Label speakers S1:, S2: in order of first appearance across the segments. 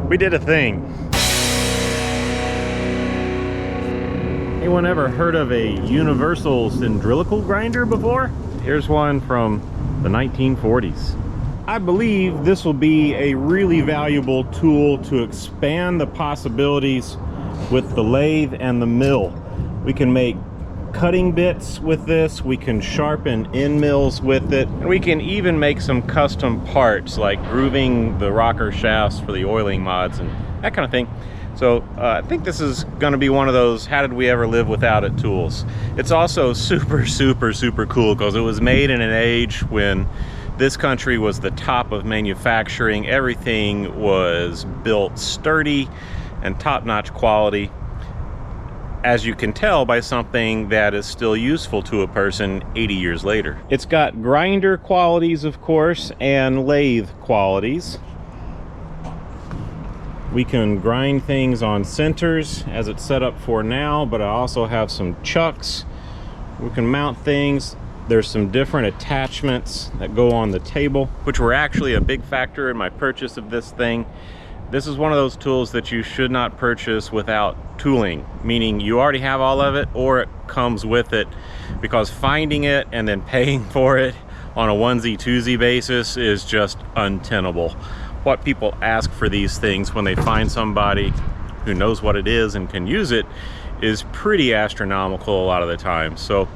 S1: We did a thing. Anyone ever heard of a universal cylindrical grinder before? Here's one from the 1940s. I believe this will be a really valuable tool to expand the possibilities with the lathe and the mill. We can make cutting bits with this, we can sharpen end mills with it, and we can even make some custom parts like grooving the rocker shafts for the oiling mods and that kind of thing. So I think this is going to be one of those how did we ever live without it tools. It's also super cool because it was made in an age when this country was the top of manufacturing. Everything was built sturdy and top-notch quality, as you can tell by something that is still useful to a person 80 years later. It's got grinder qualities, of course, and lathe qualities. We can grind things on centers as it's set up for now, but I also have some chucks. We can mount things. There's some different attachments that go on the table, which were actually a big factor in my purchase of this thing. This is one of those tools that you should not purchase without tooling, meaning you already have all of it or it comes with it, because finding it and then paying for it on a onesie-twosie basis is just untenable. What people ask for these things when they find somebody who knows what it is and can use it is pretty astronomical a lot of the time. So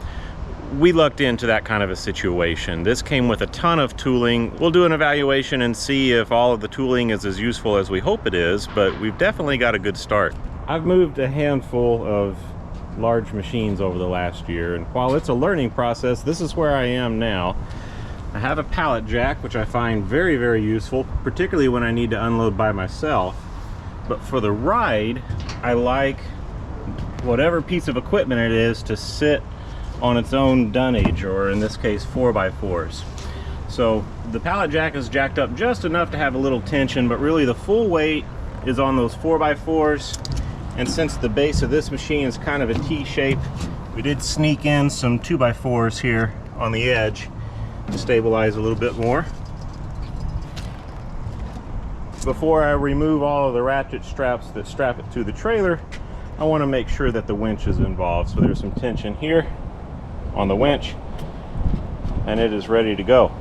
S1: we lucked into that kind of a situation. This came with a ton of tooling. We'll do an evaluation and see if all of the tooling is as useful as we hope it is, but we've definitely got a good start. I've moved a handful of large machines over the last year, and while it's a learning process, this is where I am now. I have a pallet jack, which I find very useful, particularly when I need to unload by myself. But for the ride, I like whatever piece of equipment it is to sit on its own dunnage, or in this case 4x4s. So the pallet jack is jacked up just enough to have a little tension, but really the full weight is on those 4x4s. And since the base of this machine is kind of a T shape, we did sneak in some 2x4s here on the edge to stabilize a little bit more. Before I remove all of the ratchet straps that strap it to the trailer, I want to make sure that the winch is involved. So there's some tension here on the winch, and it is ready to go.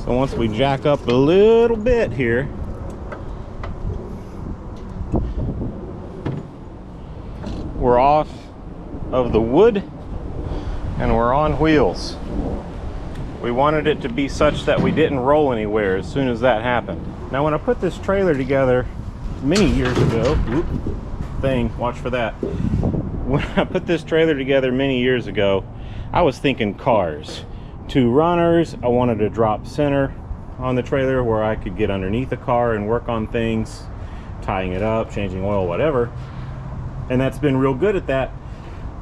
S1: So once we jack up a little bit here, we're off of the wood and we're on wheels. We wanted it to be such that we didn't roll anywhere as soon as that happened. Now when I put this trailer together many years ago, watch for that. When I put this trailer together many years ago, I was thinking cars. 2 runners, I wanted a drop center on the trailer where I could get underneath the car and work on things, tying it up, changing oil, whatever. And that's been real good at that,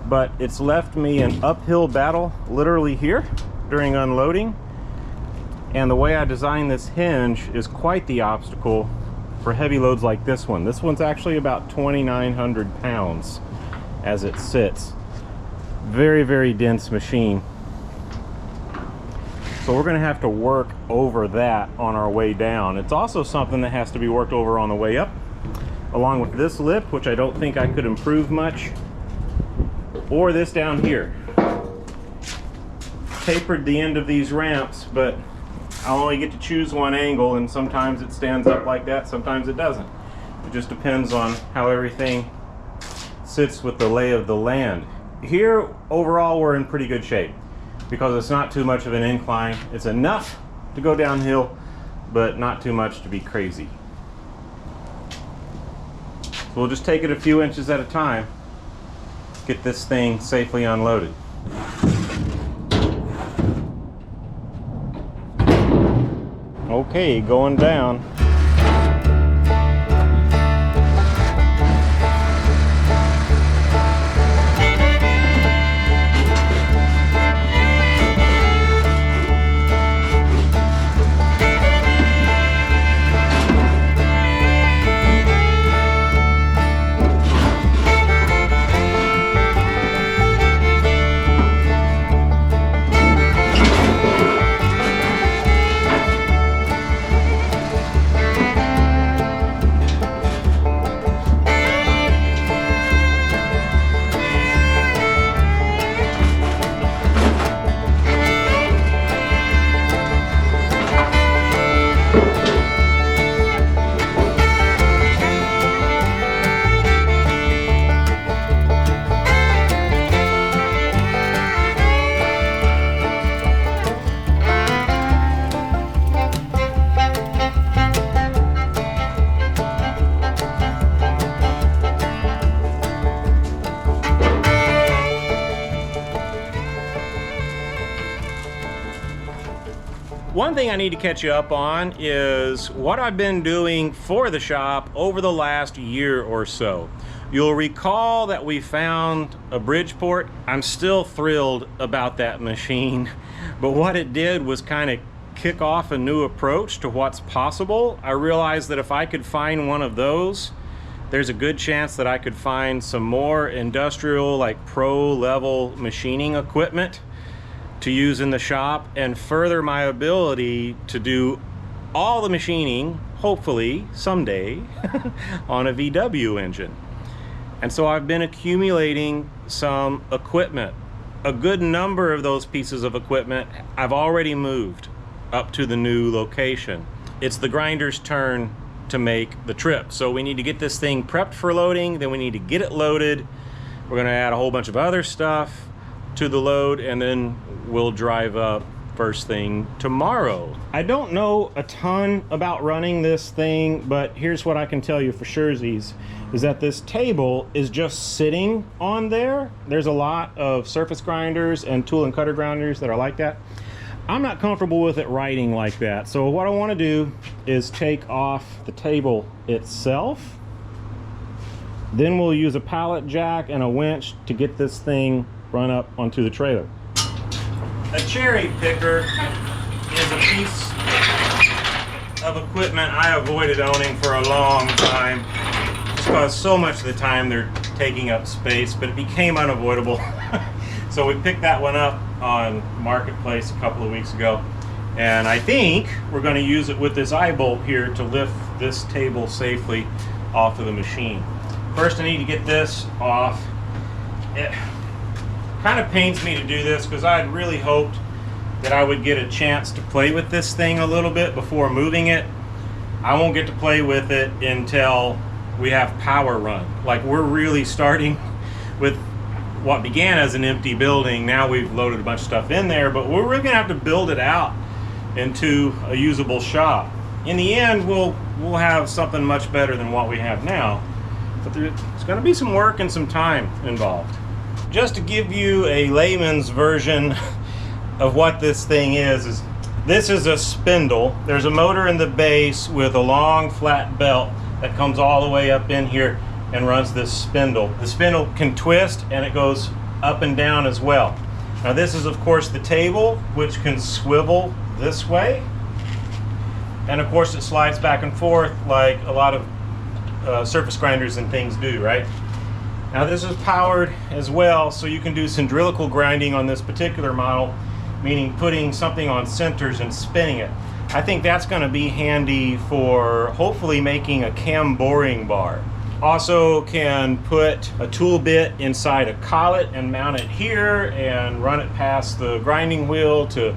S1: but it's left me an uphill battle literally here during unloading. And the way I designed this hinge is quite the obstacle for heavy loads like this one. This one's actually about 2,900 pounds as it sits. Very dense machine. So we're gonna have to work over that on our way down. It's also something that has to be worked over on the way up, along with this lip, which I don't think I could improve much, or this down here. Tapered the end of these ramps, but I only get to choose one angle, and sometimes it stands up like that, sometimes it doesn't. It just depends on how everything sits with the lay of the land. Here, overall, we're in pretty good shape because it's not too much of an incline. It's enough to go downhill, but not too much to be crazy. So we'll just take it a few inches at a time, get this thing safely unloaded. Okay, going down. One thing I need to catch you up on is what I've been doing for the shop over the last year or so. You'll recall that we found a Bridgeport. I'm still thrilled about that machine, but what it did was kind of kick off a new approach to what's possible. I realized that if I could find one of those, there's a good chance that I could find some more industrial, like pro level machining equipment to use in the shop and further my ability to do all the machining, hopefully someday, on a VW engine. And so I've been accumulating some equipment. A good number of those pieces of equipment I've already moved up to the new location. It's the grinder's turn to make the trip. So we need to get this thing prepped for loading, then we need to get it loaded. We're gonna add a whole bunch of other stuff to the load, and then we'll drive up first thing tomorrow. I don't know a ton about running this thing, but here's what I can tell you for surezies, is that this table is just sitting on there. There's a lot of surface grinders and tool and cutter grinders that are like that. I'm not comfortable with it riding like that. So what I want to do is take off the table itself. Then we'll use a pallet jack and a winch to get this thing run up onto the trailer. A cherry picker is a piece of equipment I avoided owning for a long time, just because so much of the time they're taking up space, but it became unavoidable. So we picked that one up on Marketplace a couple of weeks ago, and I think we're going to use it with this eye bolt here to lift this table safely off of the machine. First I need to get this off. It kind of pains me to do this because I had really hoped that I would get a chance to play with this thing a little bit before moving it. I won't get to play with it until we have power run. Like, we're really starting with what began as an empty building. Now we've loaded a bunch of stuff in there, but we're really gonna have to build it out into a usable shop. In the end, we'll have something much better than what we have now, but there's gonna be some work and some time involved. Just to give you a layman's version of what this thing is this is a spindle. There's a motor in the base with a long flat belt that comes all the way up in here and runs this spindle. The spindle can twist and it goes up and down as well. Now this is of course the table, which can swivel this way, and of course it slides back and forth like a lot of surface grinders and things do, right? Now this is powered as well, so you can do cylindrical grinding on this particular model, meaning putting something on centers and spinning it. I think that's going to be handy for hopefully making a cam boring bar. Also can put a tool bit inside a collet and mount it here and run it past the grinding wheel to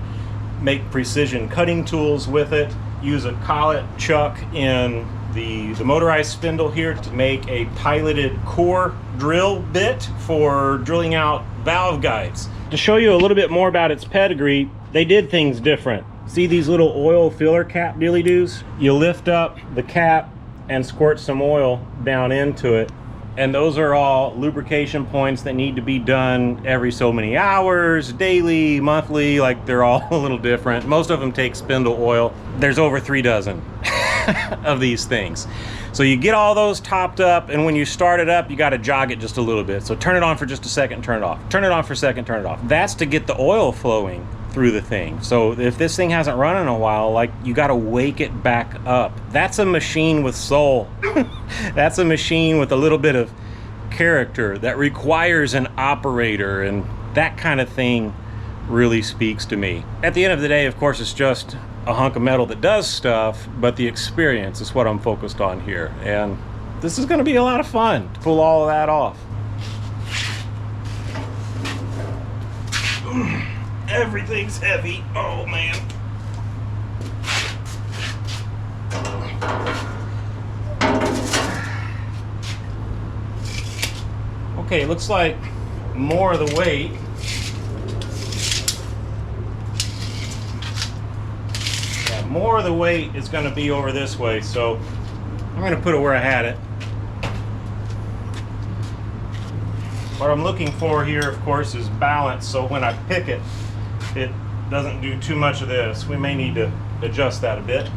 S1: make precision cutting tools with it. Use a collet chuck in the motorized spindle here to make a piloted core drill bit for drilling out valve guides. To show you a little bit more about its pedigree, they did things different. See these little oil filler cap dilly-doos? You lift up the cap and squirt some oil down into it, and those are all lubrication points that need to be done every so many hours, daily, monthly, like they're all a little different. Most of them take spindle oil. There's over 3 dozen of these things. So you get all those topped up, and when you start it up, you got to jog it just a little bit. So turn it on for just a second, turn it off. Turn it on for a second, turn it off. That's to get the oil flowing through the thing. So if this thing hasn't run in a while, like, you got to wake it back up. That's a machine with soul. That's a machine with a little bit of character that requires an operator, and that kind of thing really speaks to me. At the end of the day, of course, it's just a hunk of metal that does stuff, but the experience is what I'm focused on here, and this is going to be a lot of fun to pull all of that off. Everything's heavy. Oh man. Okay, looks like more of the weight more of the weight is going to be over this way, so I'm going to put it where I had it. What I'm looking for here, of course, is balance, so when I pick it, doesn't do too much of this. We may need to adjust that a bit.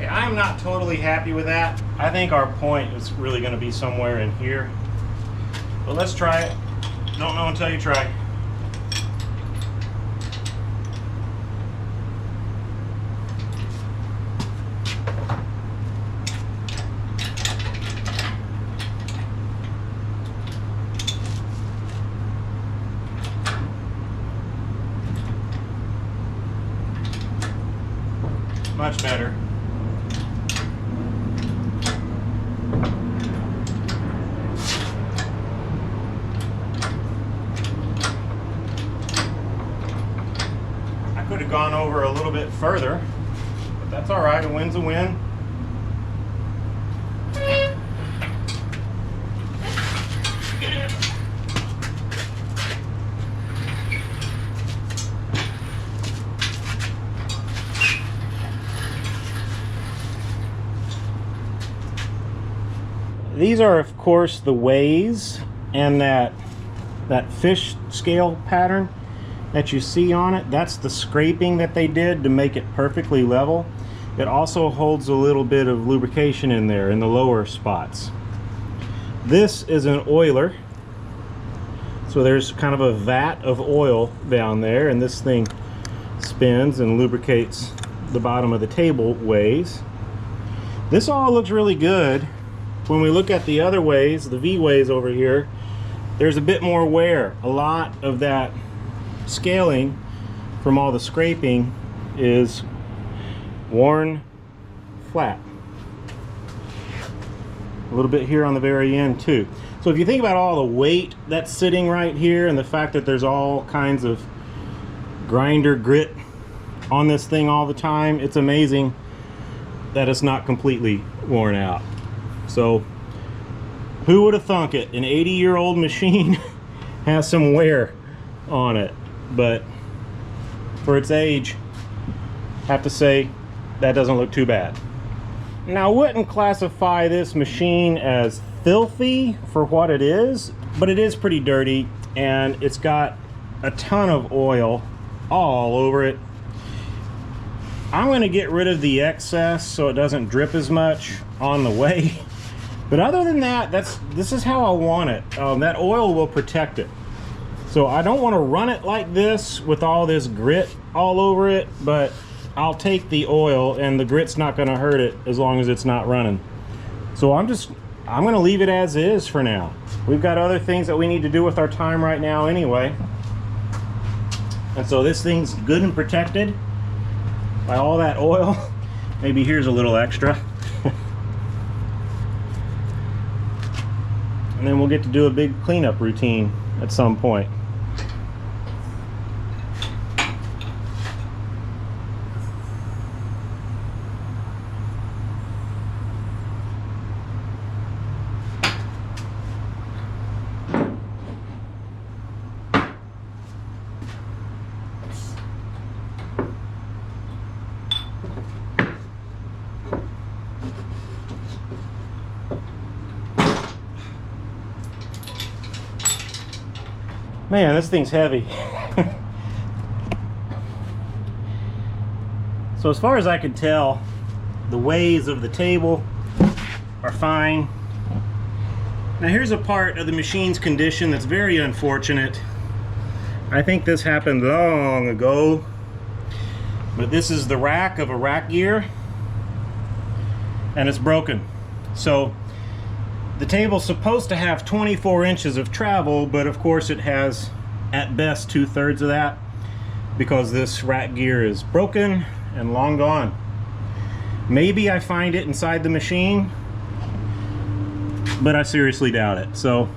S1: I'm not totally happy with that. I think our point is really going to be somewhere in here. But let's try it. Don't know until you try. Much better. Could have gone over a little bit further, but that's all right. A win's a win. These are, of course, the ways and that fish scale pattern that you see on it. That's the scraping that they did to make it perfectly level. It also holds a little bit of lubrication in there in the lower spots. This is an oiler, so there's kind of a vat of oil down there, and this thing spins and lubricates the bottom of the table ways. This all looks really good. When we look at the other ways, the V ways over here, there's a bit more wear. A lot of that scaling from all the scraping is worn flat. A little bit here on the very end too. So if you think about all the weight that's sitting right here and the fact that there's all kinds of grinder grit on this thing all the time, it's amazing that it's not completely worn out. So who would have thunk it? An 80-year-old machine has some wear on it. But for its age, I have to say that doesn't look too bad. Now, I wouldn't classify this machine as filthy for what it is, but it is pretty dirty, and it's got a ton of oil all over it. I'm going to get rid of the excess so it doesn't drip as much on the way. But other than that, this is how I want it. That oil will protect it. So I don't want to run it like this with all this grit all over it, but I'll take the oil, and the grit's not going to hurt it as long as it's not running. So I'm going to leave it as is for now. We've got other things that we need to do with our time right now anyway. And so this thing's good and protected by all that oil. Maybe here's a little extra. And then we'll get to do a big cleanup routine at some point. Man, this thing's heavy. So as far as I can tell, the ways of the table are fine. Now here's a part of the machine's condition that's very unfortunate. I think this happened long ago, but this is the rack of a rack gear, and it's broken. So the table's supposed to have 24 inches of travel, but of course it has at best 2/3 of that because this rack gear is broken and long gone. Maybe I find it inside the machine, but I seriously doubt it. So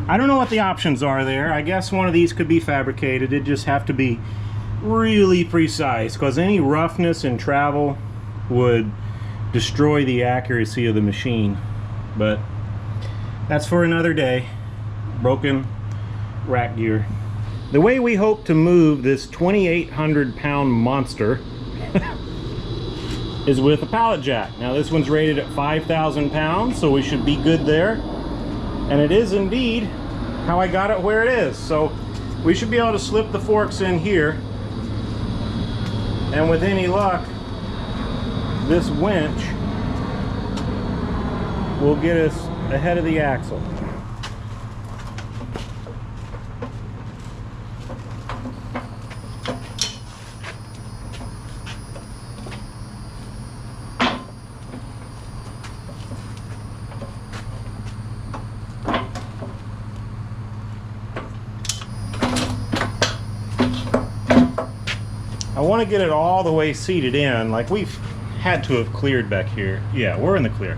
S1: I don't know what the options are there. I guess one of these could be fabricated. It just have to be really precise, because any roughness in travel would destroy the accuracy of the machine. But that's for another day. Broken rack gear. The way we hope to move this 2,800 pound monster is with a pallet jack. Now this one's rated at 5,000 pounds, so we should be good there. And it is indeed how I got it where it is. So we should be able to slip the forks in here, and with any luck, this winch will get us ahead of the axle. I want to get it all the way seated in. Like, we've had to have cleared back here. Yeah, we're in the clear.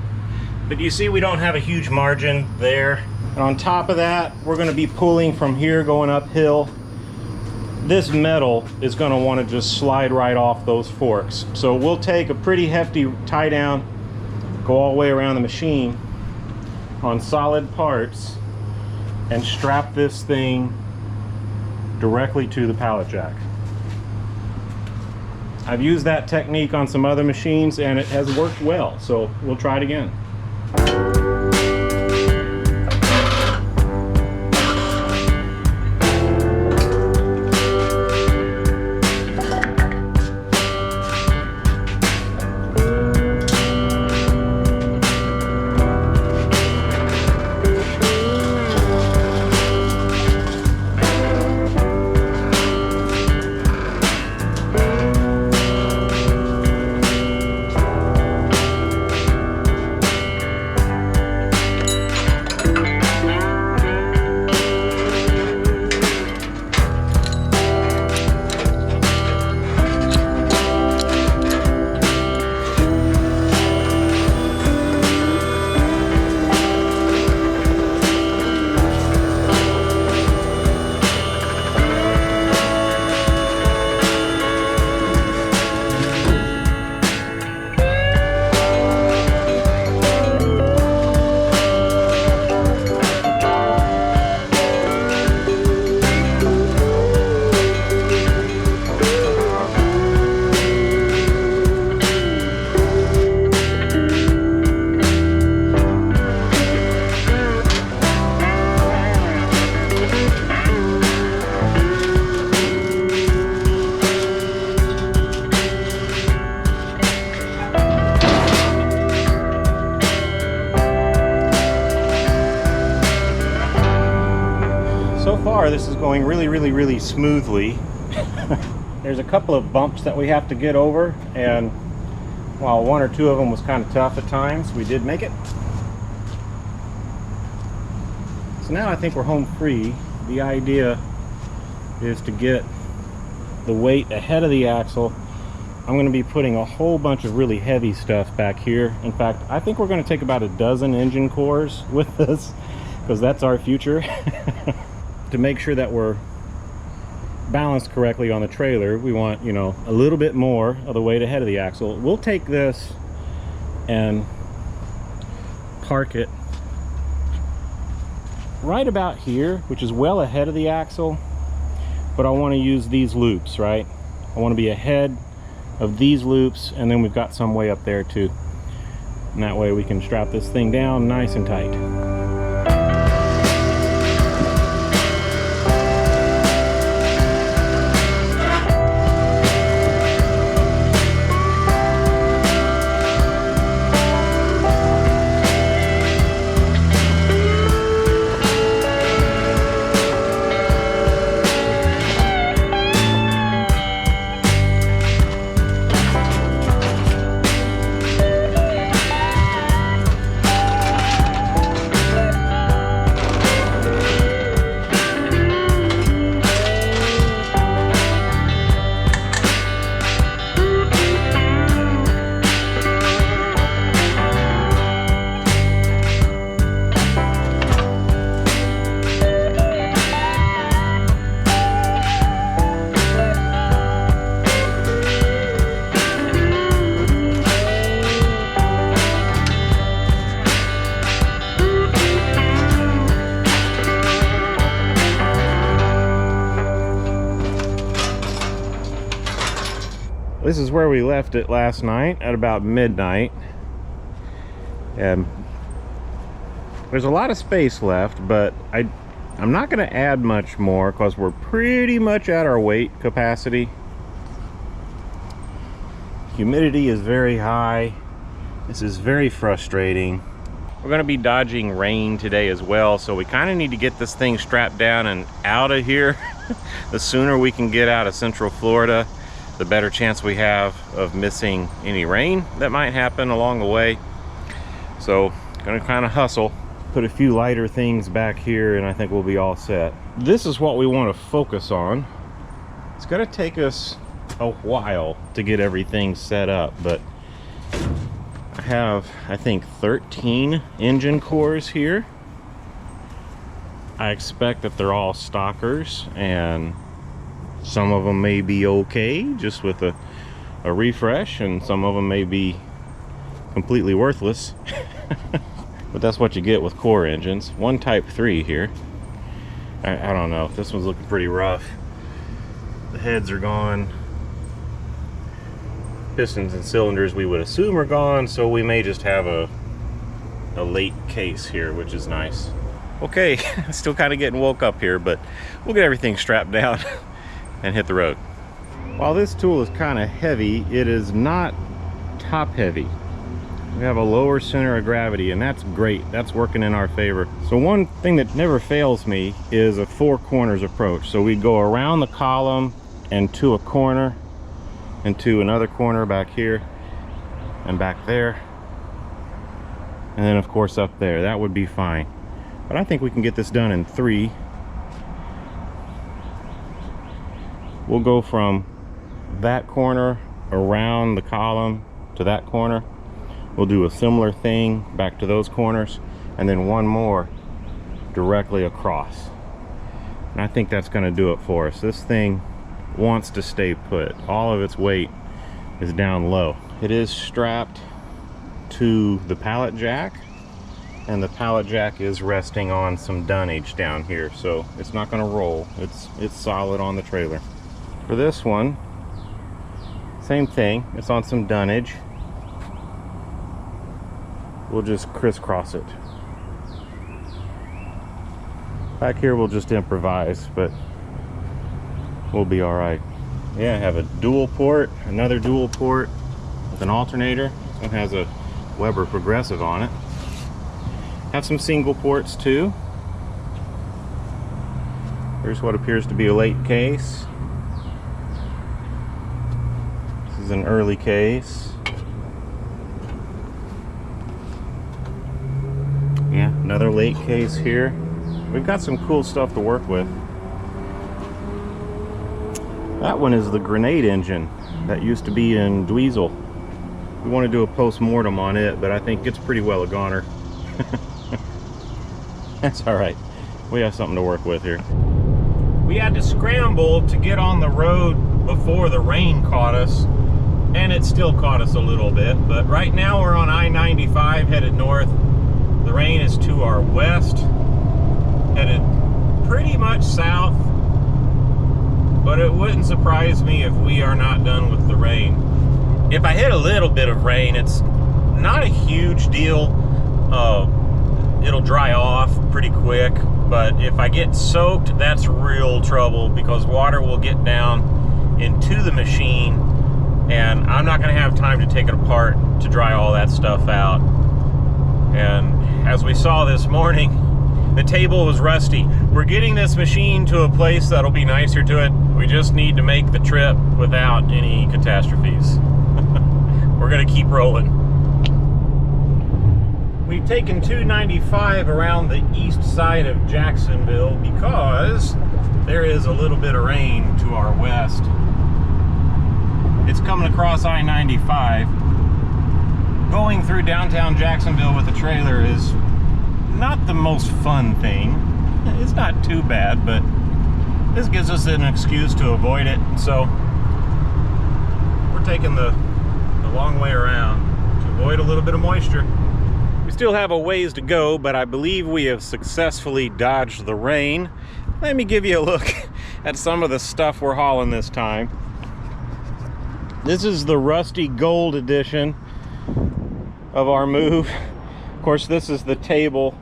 S1: But you see we don't have a huge margin there. And on top of that, we're going to be pulling from here going uphill. This metal is going to want to just slide right off those forks. So we'll take a pretty hefty tie down, go all the way around the machine on solid parts, and strap this thing directly to the pallet jack. I've used that technique on some other machines and it has worked well, so we'll try it again. This is going really smoothly. There's a couple of bumps that we have to get over, and while one or two of them was kind of tough at times, we did make it. So now I think we're home free. The idea is to get the weight ahead of the axle. I'm going to be putting a whole bunch of really heavy stuff back here. In fact, I think we're going to take about a dozen engine cores with this, because that's our future. To make sure that we're balanced correctly on the trailer, we want, you know, a little bit more of the weight ahead of the axle. We'll take this and park it right about here, which is well ahead of the axle, but I want to use these loops, right? I want to be ahead of these loops, and then we've got some way up there too, and that way we can strap this thing down nice and tight. This is where we left it last night at about midnight. And there's a lot of space left, but I'm not going to add much more because we're pretty much at our weight capacity. Humidity is very high. This is very frustrating. We're going to be dodging rain today as well, so we kind of need to get this thing strapped down and out of here. The sooner we can get out of Central Florida, the better chance we have of missing any rain that might happen along the way. So gonna kind of hustle, put a few lighter things back here, and I think we'll be all set. This is what we want to focus on. It's gonna take us a while to get everything set up, but I have, I think, 13 engine cores here. I expect that they're all stockers, and some of them may be okay just with a refresh, and some of them may be completely worthless. But that's what you get with core engines. One Type 3 here. I don't know, this one's looking pretty rough. The heads are gone. Pistons and cylinders we would assume are gone, so we may just have a late case here, which is nice. Okay, still kind of getting woke up here, but we'll get everything strapped down and hit the road. While this tool is kind of heavy, it is not top heavy. We have a lower center of gravity, and that's great. That's working in our favor. So one thing that never fails me is a 4 corners approach. So we go around the column and to a corner and to another corner back here and back there, and then of course up there. That would be fine, but I think we can get this done in 3. We'll go from that corner around the column to that corner. We'll do a similar thing back to those corners, and then one more directly across. And I think that's going to do it for us. This thing wants to stay put. All of its weight is down low. It is strapped to the pallet jack, and the pallet jack is resting on some dunnage down here, so it's not going to roll. It's solid on the trailer. For this one, same thing. It's on some dunnage. We'll just crisscross it. Back here we'll just improvise, but we'll be all right. Yeah, I have a dual port, another dual port with an alternator. This one has a Weber Progressive on it. Have some single ports too. Here's what appears to be a late case. This is an early case. Yeah, another late case here. We've got some cool stuff to work with. That one is the grenade engine that used to be in Dweezil. We want to do a post-mortem on it, but I think it's pretty well a goner. That's all right. We have something to work with here. We had to scramble to get on the road before the rain caught us, and it still caught us a little bit, but right now we're on I-95 headed north. The rain is to our west, headed pretty much south, but it wouldn't surprise me if we are not done with the rain. If I hit a little bit of rain, it's not a huge deal. It'll dry off pretty quick, but if I get soaked, that's real trouble, because water will get down into the machine, and I'm not going to have time to take it apart to dry all that stuff out. And as we saw this morning, the table was rusty. We're getting this machine to a place that'll be nicer to it. We just need to make the trip without any catastrophes. We're gonna keep rolling. We've taken 295 around the east side of Jacksonville because there is a little bit of rain to our west. It's coming across I-95. Going through downtown Jacksonville with a trailer is not the most fun thing. It's not too bad, but this gives us an excuse to avoid it. So we're taking the long way around to avoid a little bit of moisture. We still have a ways to go, but I believe we have successfully dodged the rain. Let me give you a look at some of the stuff we're hauling this time. This is the rusty gold edition of our move. Of course, this is the table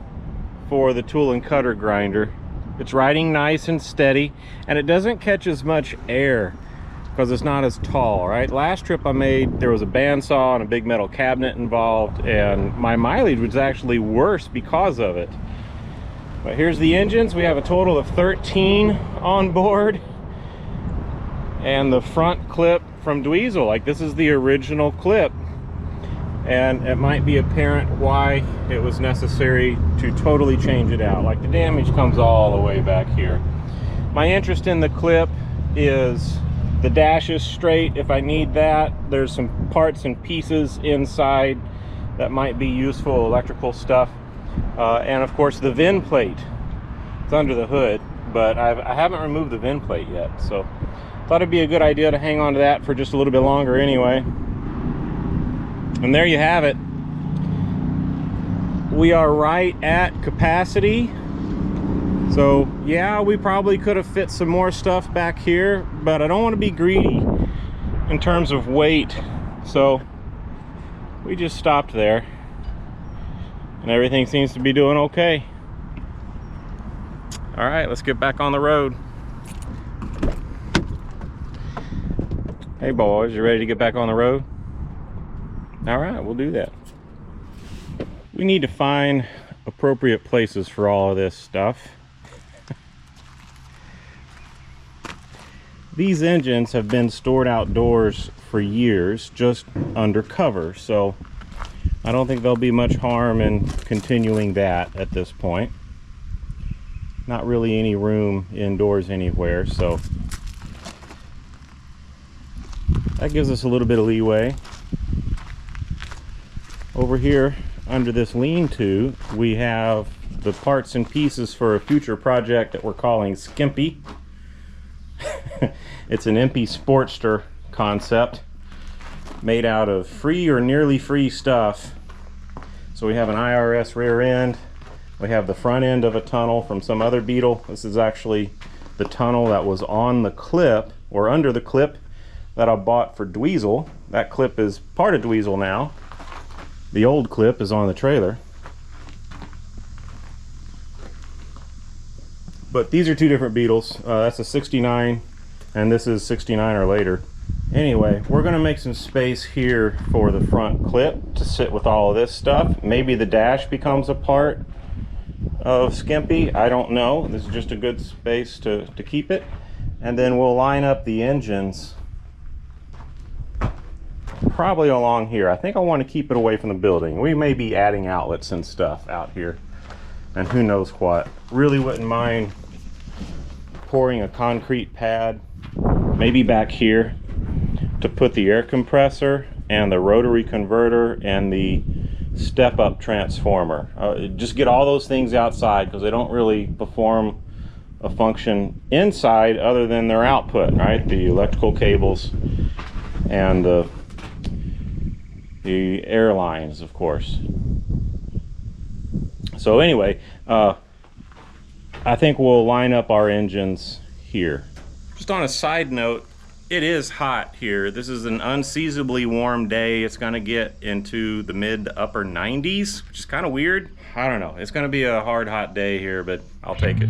S1: for the tool and cutter grinder. It's riding nice and steady, and it doesn't catch as much air because it's not as tall, right? Last trip I made, there was a bandsaw and a big metal cabinet involved, and my mileage was actually worse because of it. But here's the engines. We have a total of 13 on board, and the front clip from Dweezil, like this is the original clip, and it might be apparent why it was necessary to totally change it out. Like the damage comes all the way back here. My interest in the clip is the dash is straight if I need that. There's some parts and pieces inside that might be useful, electrical stuff. And of course the VIN plate. It's under the hood, but I haven't removed the VIN plate yet. So thought it'd be a good idea to hang on to that for just a little bit longer anyway. And there you have it. We are right at capacity. So yeah, we probably could have fit some more stuff back here, but I don't want to be greedy in terms of weight. So we just stopped there, and everything seems to be doing okay. All right, let's get back on the road. Hey boys, you ready to get back on the road? All right, we'll do that. We need to find appropriate places for all of this stuff. These engines have been stored outdoors for years, just under cover, so I don't think there'll be much harm in continuing that at this point. Not really any room indoors anywhere, so that gives us a little bit of leeway. Over here under this lean-to, we have the parts and pieces for a future project that we're calling Skimpy. It's an MP Sportster concept made out of free or nearly free stuff. So we have an IRS rear end. We have the front end of a tunnel from some other Beetle. This is actually the tunnel that was on the clip, or under the clip, that I bought for Dweezil. That clip is part of Dweezil now. The old clip is on the trailer. But these are two different Beetles. That's a 69 and this is 69 or later. Anyway, we're gonna make some space here for the front clip to sit with all of this stuff. Maybe the dash becomes a part of Skimpy, I don't know. This is just a good space to keep it. And then we'll line up the engines probably along here. I think I want to keep it away from the building. We may be adding outlets and stuff out here, and who knows what. Really wouldn't mind pouring a concrete pad maybe back here to put the air compressor and the rotary converter and the step-up transformer. Just get all those things outside because they don't really perform a function inside other than their output, right? The electrical cables and the air lines, of course. So anyway, I think we'll line up our engines here. Just on a side note, it is hot here. This is an unseasonably warm day. It's gonna get into the mid to upper 90s, which is kind of weird. I don't know. It's gonna be a hard, hot day here, but I'll take it.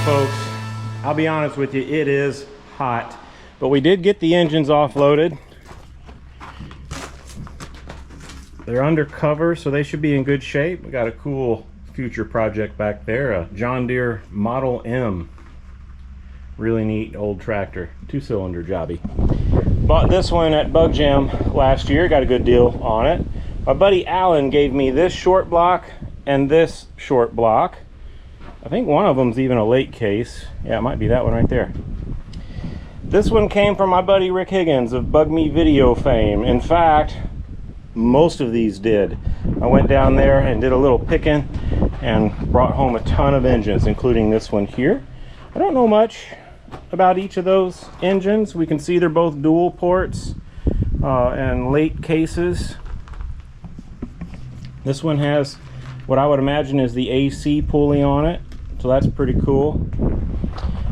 S1: folks. I'll be honest with you, it is hot. But we did get the engines offloaded. They're under cover, so they should be in good shape. We got a cool future project back there, a John Deere Model M. Really neat old tractor, 2-cylinder jobby. Bought this one at Bug Jam last year, got a good deal on it. My buddy Alan gave me this short block and this short block. I think one of them's even a late case. Yeah, it might be that one right there. This one came from my buddy Rick Higgins of Bug Me Video fame. In fact, most of these did. I went down there and did a little picking and brought home a ton of engines, including this one here. I don't know much about each of those engines. We can see they're both dual ports and late cases. This one has what I would imagine is the AC pulley on it, so that's pretty cool.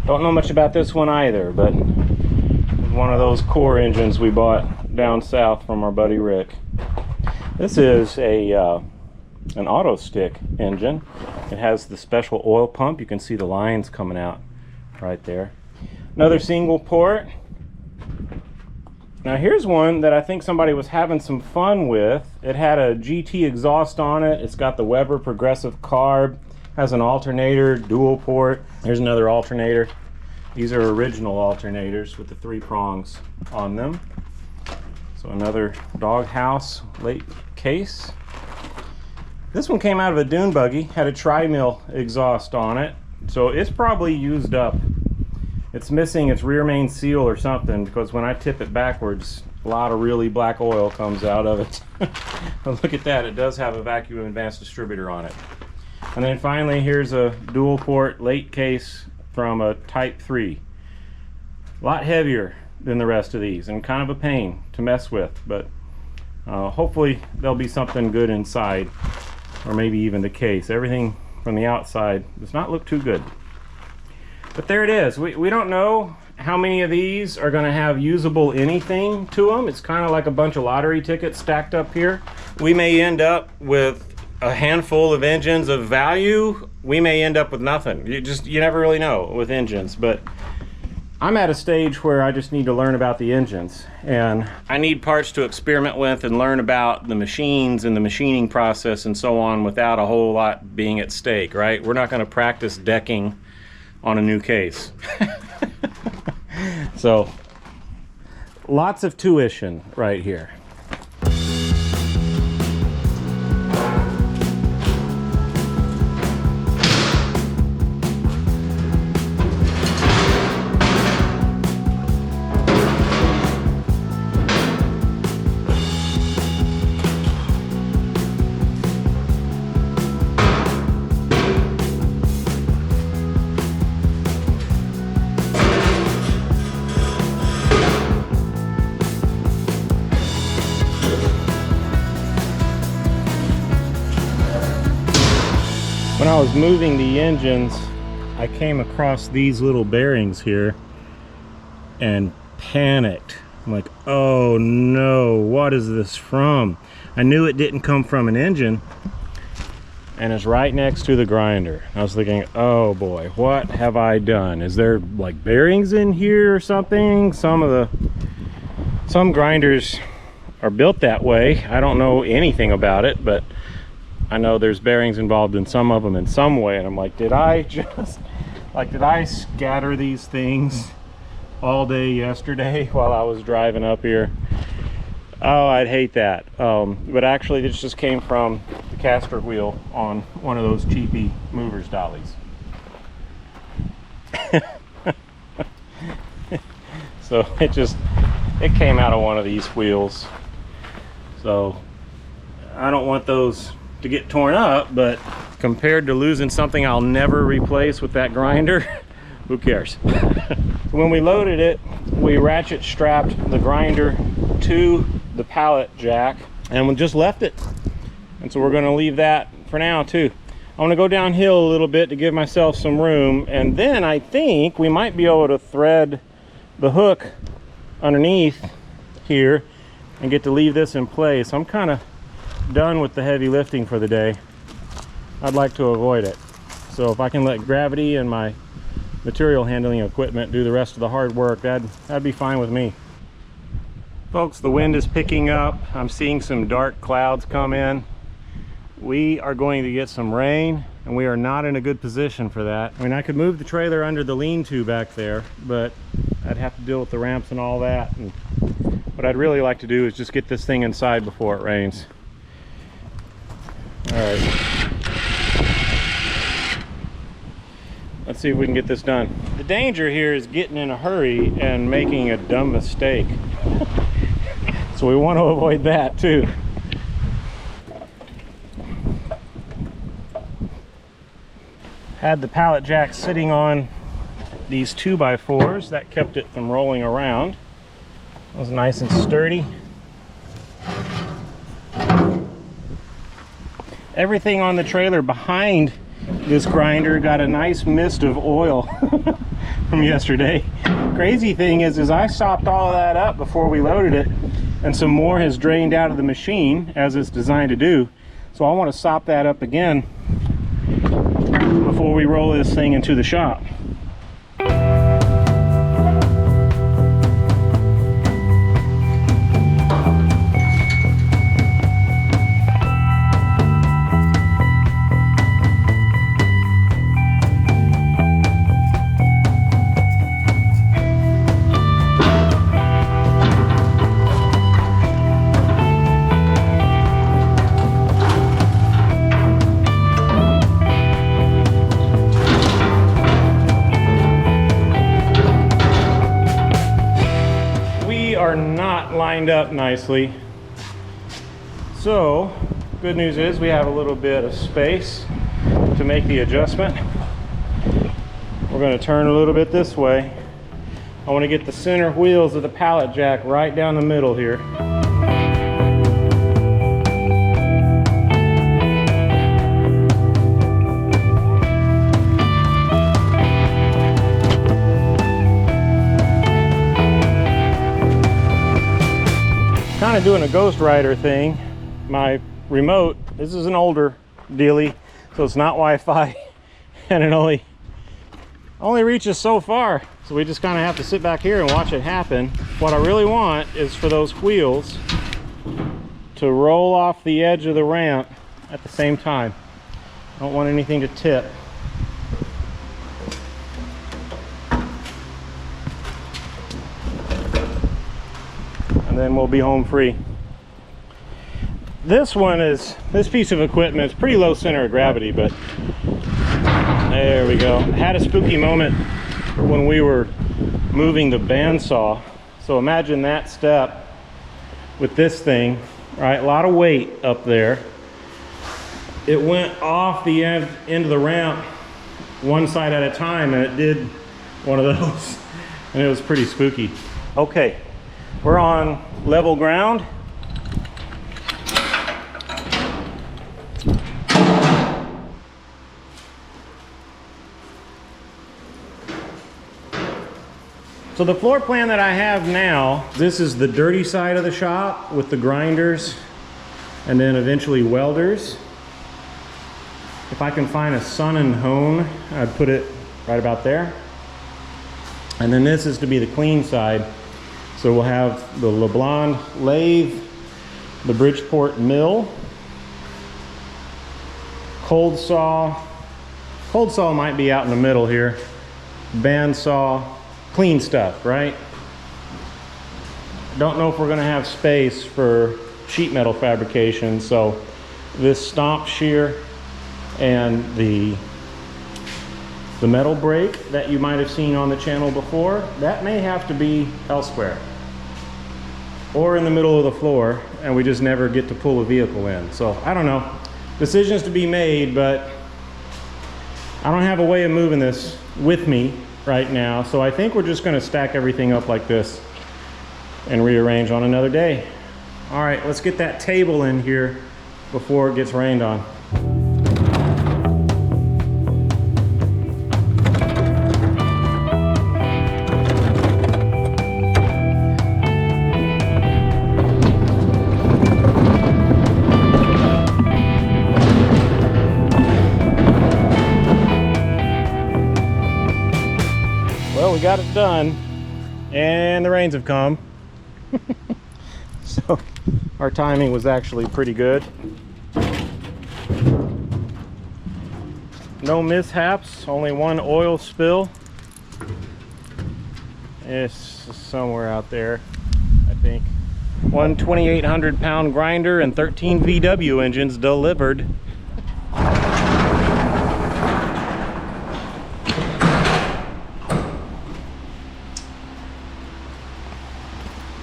S1: Don't know much about this one either, but it's one of those core engines we bought down south from our buddy Rick. This is an auto stick engine. It has the special oil pump. You can see the lines coming out right there. Another single port. Now here's one that I think somebody was having some fun with. It had a GT exhaust on it. It's got the Weber progressive carb. Has an alternator, dual port. Here's another alternator. These are original alternators with the 3 prongs on them. So another doghouse late case. This one came out of a dune buggy, had a tri-mill exhaust on it, so it's probably used up. It's missing its rear main seal or something, because when I tip it backwards, a lot of really black oil comes out of it. But look at that, it does have a vacuum advanced distributor on it. And then finally, here's a dual port late case from a Type 3. A lot heavier than the rest of these and kind of a pain to mess with, but hopefully there'll be something good inside, or maybe even the case. Everything from the outside does not look too good. But there it is. We don't know how many of these are going to have usable anything to them. It's kind of like a bunch of lottery tickets stacked up here. We may end up with a handful of engines of value. We may end up with nothing. You never really know with engines, but I'm at a stage where I just need to learn about the engines, and I need parts to experiment with and learn about the machines and the machining process and so on without a whole lot being at stake, right? We're not going to practice decking on a new case. So lots of tuition right here. When I was moving the engines, I came across these little bearings here and panicked. I'm like, oh no, what is this from? I knew it didn't come from an engine, and it's right next to the grinder. I was thinking, oh boy, what have I done? Is there like bearings in here or something? Some grinders are built that way. I don't know anything about it, but I know there's bearings involved in some of them in some way, and I'm like, did I scatter these things all day yesterday while I was driving up here? Oh, I'd hate that. But actually this just came from the caster wheel on one of those cheapy movers dollies. So it came out of one of these wheels. So I don't want those to get torn up, but compared to losing something I'll never replace with that grinder, who cares? When we loaded it, we ratchet strapped the grinder to the pallet jack and we just left it. And so we're going to leave that for now too. I'm going to go downhill a little bit to give myself some room, and then I think we might be able to thread the hook underneath here and get to leave this in place. I'm kind of done with the heavy lifting for the day. I'd like to avoid it. So if I can let gravity and my material handling equipment do the rest of the hard work. That'd be fine with me. Folks, the wind is picking up. I'm seeing some dark clouds come in. We are going to get some rain, and we are not in a good position for that. I mean, I could move the trailer under the lean-to back there, but I'd have to deal with the ramps and all that. And what I'd really like to do is just get this thing inside before it rains. All right. Let's see if we can get this done. The danger here is getting in a hurry and making a dumb mistake. So we want to avoid that too. Had the pallet jack sitting on these 2x4s. That kept it from rolling around. It was nice and sturdy. Everything on the trailer behind this grinder got a nice mist of oil from yesterday. Crazy thing is I sopped all of that up before we loaded it, and some more has drained out of the machine as it's designed to do. So I want to sop that up again before we roll this thing into the shop. Are not lined up nicely. So good news is we have a little bit of space to make the adjustment. We're going to turn a little bit this way. I want to get the center wheels of the pallet jack right down the middle here. Kind of doing a Ghost Rider thing. My remote, this is an older dealie, so it's not Wi-Fi, and it only reaches so far. So we just kind of have to sit back here and watch it happen. What I really want is for those wheels to roll off the edge of the ramp at the same time. I don't want anything to tip. And then we'll be home free. This piece of equipment is pretty low center of gravity, but there we go. I had a spooky moment when we were moving the bandsaw. So imagine that step with this thing, right? A lot of weight up there. It went off the end of the ramp one side at a time, and it did one of those, and it was pretty spooky. Okay. We're on level ground. So the floor plan that I have now, this is the dirty side of the shop with the grinders and then eventually welders. If I can find a sun and hone, I'd put it right about there. And then this is to be the clean side. So we'll have the LeBlanc lathe, the Bridgeport mill, cold saw. Cold saw might be out in the middle here. Bandsaw, clean stuff, right? Don't know if we're gonna have space for sheet metal fabrication, so this stomp shear and the metal brake that you might have seen on the channel before, that may have to be elsewhere or in the middle of the floor, and we just never get to pull a vehicle in. So I don't know, decisions to be made, but I don't have a way of moving this with me right now, so I think we're just going to stack everything up like this and rearrange on another day. All right, let's get that table in here before it gets rained on. Well, we got it done, and the rains have come. So our timing was actually pretty good. No mishaps, only one oil spill. It's somewhere out there, I think. One 2,800 pound grinder and 13 VW engines delivered.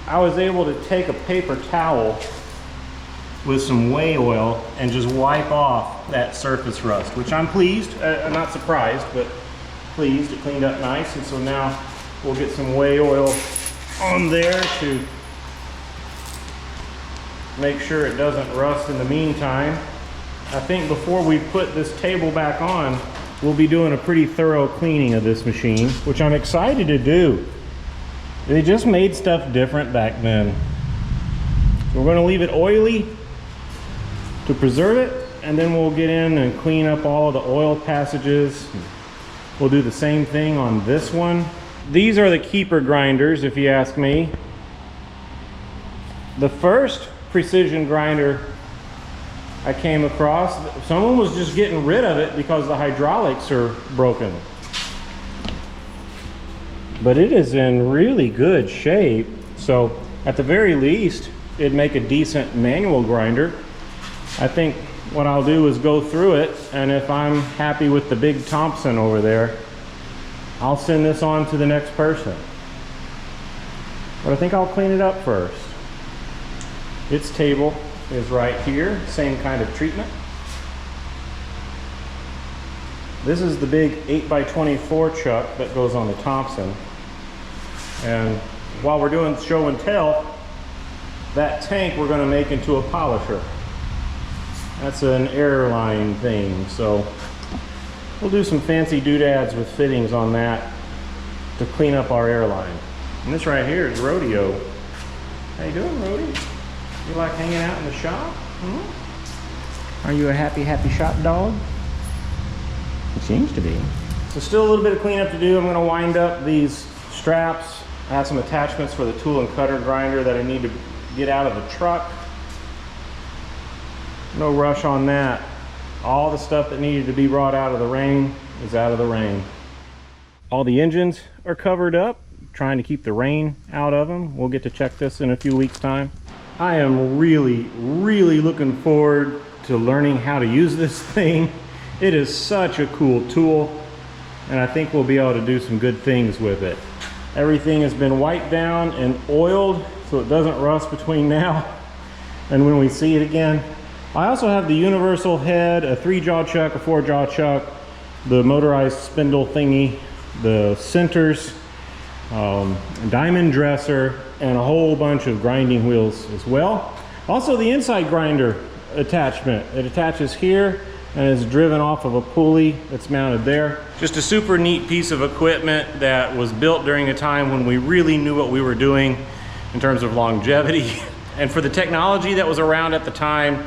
S1: I was able to take a paper towel with some whey oil and just wipe off that surface rust, which I'm pleased, I'm not surprised, but pleased. It cleaned up nice, and so now we'll get some whey oil on there to make sure it doesn't rust in the meantime. I think before we put this table back on, we'll be doing a pretty thorough cleaning of this machine, which I'm excited to do. They just made stuff different back then. So we're going to leave it oily to preserve it, and then we'll get in and clean up all of the oil passages. We'll do the same thing on this one. These are the keeper grinders, if you ask me. The first precision grinder I came across, someone was just getting rid of it because the hydraulics are broken. But it is in really good shape. So at the very least, it'd make a decent manual grinder. I think what I'll do is go through it, and if I'm happy with the big Thompson over there, I'll send this on to the next person. But I think I'll clean it up first. Its table is right here, same kind of treatment. This is the big 8x24 chuck that goes on the Thompson. And while we're doing show and tell, that tank we're going to make into a polisher. That's an airline thing, so we'll do some fancy doodads with fittings on that to clean up our airline. And this right here is Rodeo. How you doing, Rodeo? You like hanging out in the shop? Hmm? Are you a happy shop dog? It seems to be. So still a little bit of cleanup to do. I'm going to wind up these straps. I have some attachments for the tool and cutter grinder that I need to get out of the truck. No rush on that. All the stuff that needed to be brought out of the rain is out of the rain. All the engines are covered up, trying to keep the rain out of them. We'll get to check this in a few weeks' time. I am really looking forward to learning how to use this thing. It is such a cool tool, and I think we'll be able to do some good things with it. Everything has been wiped down and oiled so it doesn't rust between now and when we see it again. I also have the universal head, a 3-jaw chuck, a 4-jaw chuck, the motorized spindle thingy, the centers, diamond dresser, and a whole bunch of grinding wheels as well. Also the inside grinder attachment. It attaches here and is driven off of a pulley that's mounted there. Just a super neat piece of equipment that was built during a time when we really knew what we were doing in terms of longevity. And for the technology that was around at the time,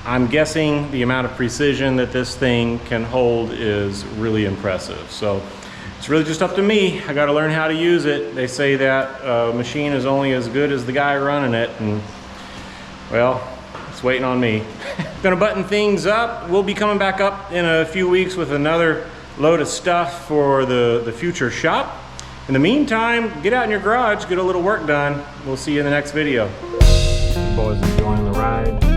S1: I'm guessing the amount of precision that this thing can hold is really impressive. So it's really just up to me. I got to learn how to use it. They say that a machine is only as good as the guy running it, and well, it's waiting on me. Gonna button things up. We'll be coming back up in a few weeks with another load of stuff for the future shop. In the meantime, get out in your garage, get a little work done. We'll see you in the next video. You boys enjoying the ride?